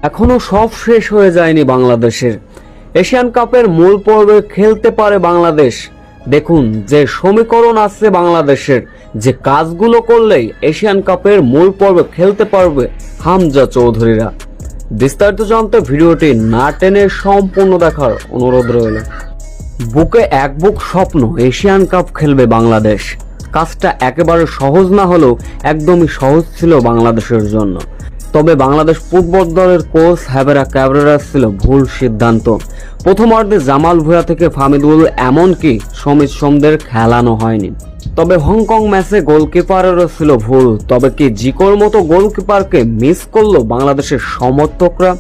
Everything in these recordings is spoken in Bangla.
এখনো সব শেষ হয়ে যায়নি বাংলাদেশের। এশিয়ান কাপের মূল পর্বে খেলতে পারে বাংলাদেশ। দেখুন যে সমীকরণ আছে বাংলাদেশের, যে কাজগুলো করলেই এশিয়ান কাপের মূল পর্বে খেলতে পারবে হামজা চৌধুরীরা। বিস্তারিত জানতে ভিডিওটি না টেনে সম্পূর্ণ দেখার অনুরোধ রইল। বুকে এক বুক স্বপ্ন এশিয়ান কাপ খেলবে বাংলাদেশ। কাজটা একেবারে সহজ না হলেও একদমই সহজ ছিল বাংলাদেশের জন্য। তবে বাংলাদেশ ফুটবল দলের কোচ হাবেরা ক্যাবরেরাস ছিল ভুল সিদ্ধান্ত। প্রথমার্ধে জামাল ভুঁইয়া থেকে ফামিদুল এমনকি সমিত সোমদের খেলানো হয়নি। তবে হংকং ম্যাচে গোলকিপারেরও ছিল ভুল। তবে কি জিকোর মতো গোলকিপারকে মিস করলো বাংলাদেশের সমর্থকরা?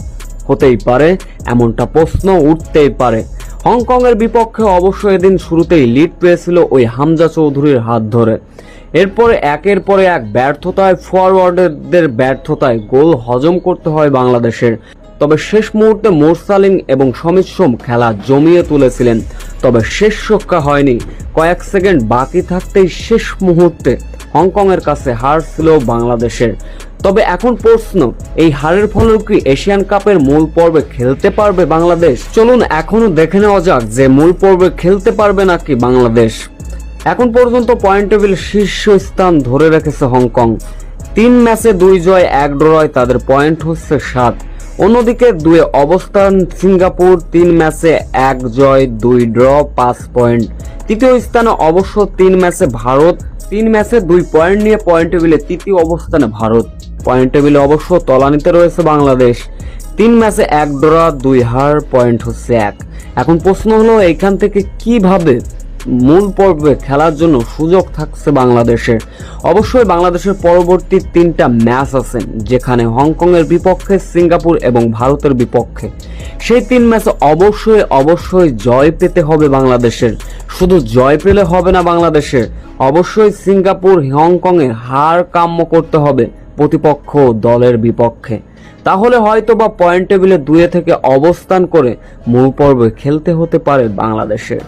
হতেই পারে, এমনটা প্রশ্ন উঠতেই পারে। হংকং এর বিপক্ষে অবশ্য এদিন শুরুতেই লিড পেয়েছিল ওই হামজা চৌধুরীর হাত ধরে। এরপরে একের পরে এক ব্যর্থতায়, ফরওয়ার্ডারদের ব্যর্থতায় গোল হজম করতে হয় বাংলাদেশের। তবে শেষ মুহূর্তে মোরসালিন এবং সমিত সোম খেলা জমিয়ে তুলেছিলেন। তবে শেষ রক্ষা হয়নি। কয়েক সেকেন্ড বাকি থাকতেই শেষ মুহূর্তে হংকং এর কাছে হার ছিল বাংলাদেশের। তবে এখন প্রশ্ন, এই হারের ফলে কি এশিয়ান কাপের মূল পর্বে খেলতে পারবে বাংলাদেশ? চলুন এখনো দেখে নেওয়া যাক যে মূল পর্বে খেলতে পারবে নাকি বাংলাদেশ। এখন পর্যন্ত পয়েন্ট টেবিল শীর্ষ স্থান ধরে রেখেছে হংকং। 3 ম্যাচে 2 জয় 1 ড্রয়, তাদের পয়েন্ট হচ্ছে 7। অন্যদিকে 2 অবস্থান সিঙ্গাপুর, 3 ম্যাচে 1 জয় 2 ড্র, 5 পয়েন্ট। তৃতীয় স্থানে অবশ্য 3 ম্যাচে ভারত, 3 ম্যাচে 2 পয়েন্ট নিয়ে পয়েন্ট টেবিলে তৃতীয় অবস্থানে ভারত। পয়েন্ট টেবিলে অবশ্য তলানিতে রয়েছে বাংলাদেশ। 3 ম্যাচে 1 ড্র 2 হার, পয়েন্ট হচ্ছে 1। এখন প্রশ্ন হলো এইখান থেকে কিভাবে মূল পর্বে খেলার জন্য সুযোগ থাকছে বাংলাদেশের। অবশ্যই বাংলাদেশের পরবর্তী 3টা ম্যাচ আছে, যেখানে হংকং এর বিপক্ষে, সিঙ্গাপুর এবং ভারতের বিপক্ষে। সেই 3 ম্যাচে অবশ্যই জয় পেতে হবে বাংলাদেশের। শুধু জয় পেলে হবে না বাংলাদেশের, অবশ্যই সিঙ্গাপুর, হংকং এর হার কাম্য করতে হবে প্রতিপক্ষ দলের বিপক্ষে। তাহলে হয়তো বা পয়েন্ট টেবিলে 2 থেকে অবস্থান করে মূল পর্বে খেলতে হতে পারে বাংলাদেশের।